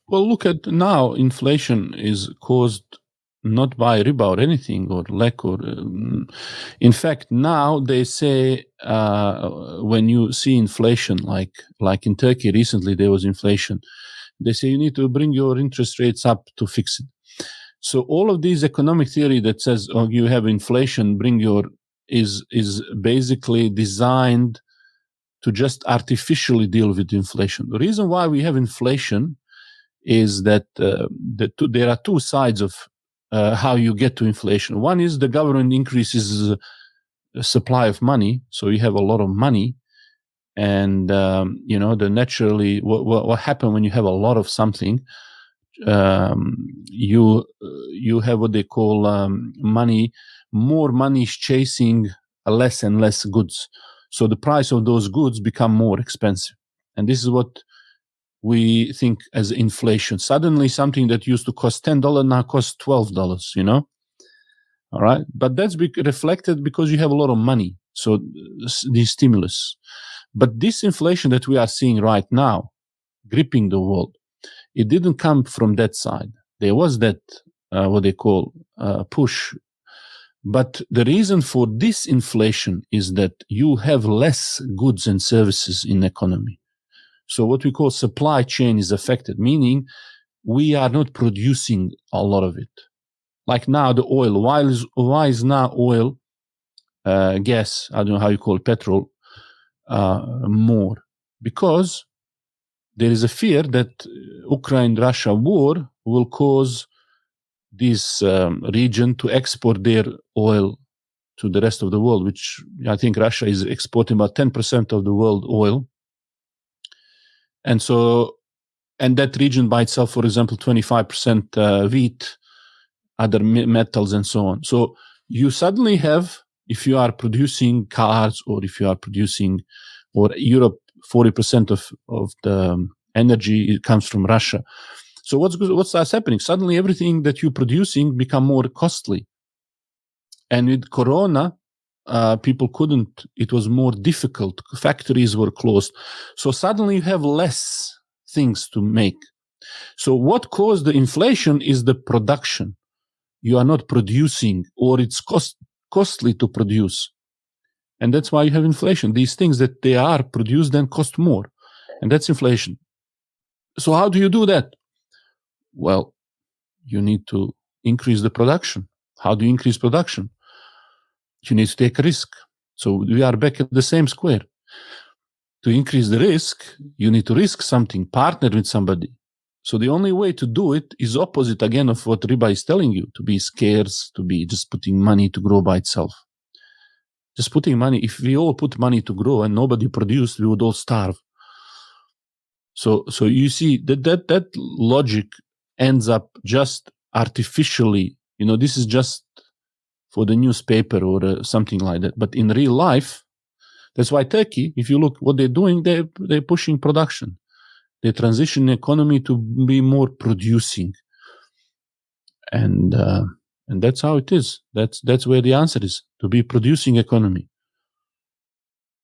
Well, look at now. Inflation is caused not by riba or anything or lack or. In fact, now they say when you see inflation, like in Turkey recently, there was inflation. They say you need to bring your interest rates up to fix it. So all of these economic theory that says, oh, you have inflation, is basically designed to just artificially deal with inflation. The reason why we have inflation is that there are two sides of how you get to inflation. One is the government increases the supply of money, so you have a lot of money, and naturally what happens when you have a lot of something, you have what they call money. More money is chasing less and less goods, so the price of those goods become more expensive, and this is what we think as inflation. Suddenly something that used to cost $10 now costs $12, all right, but that's reflected because you have a lot of money, so the stimulus. But this inflation that we are seeing right now gripping the world, it didn't come from that side. There was that what they call push, but the reason for this inflation is that you have less goods and services in the economy. So what we call supply chain is affected, meaning we are not producing a lot of it. Like now the oil, why is now oil, gas, I don't know how you call it, petrol, more? Because there is a fear that Ukraine-Russia war will cause this region to export their oil to the rest of the world, which I think Russia is exporting about 10% of the world oil. And that region by itself, for example, 25% wheat, other metals and so on. So you suddenly have, if you are producing cars, or if you are producing, or Europe, 40% of the energy comes from Russia. So what's happening? Suddenly everything that you're producing become more costly. And with Corona, people couldn't, it was more difficult. Factories were closed. So suddenly you have less things to make. So what caused the inflation is the production. You are not producing, or it's costly to produce. And that's why you have inflation. These things that they are produced then cost more. And that's inflation. So how do you do that? Well, you need to increase the production. How do you increase production? You need to take a risk. So we are back at the same square. To increase the risk, you need to risk something, partner with somebody. So the only way to do it is opposite again of what riba is telling you, to be scarce, to be just putting money to grow by itself. Just putting money, if we all put money to grow and nobody produced, we would all starve. So you see that logic ends up just artificially, this is just for the newspaper or something like that. But in real life, that's why Turkey, if you look what they're doing, they're pushing production. They transition the economy to be more producing. And that's how it is. That's where the answer is, to be producing economy.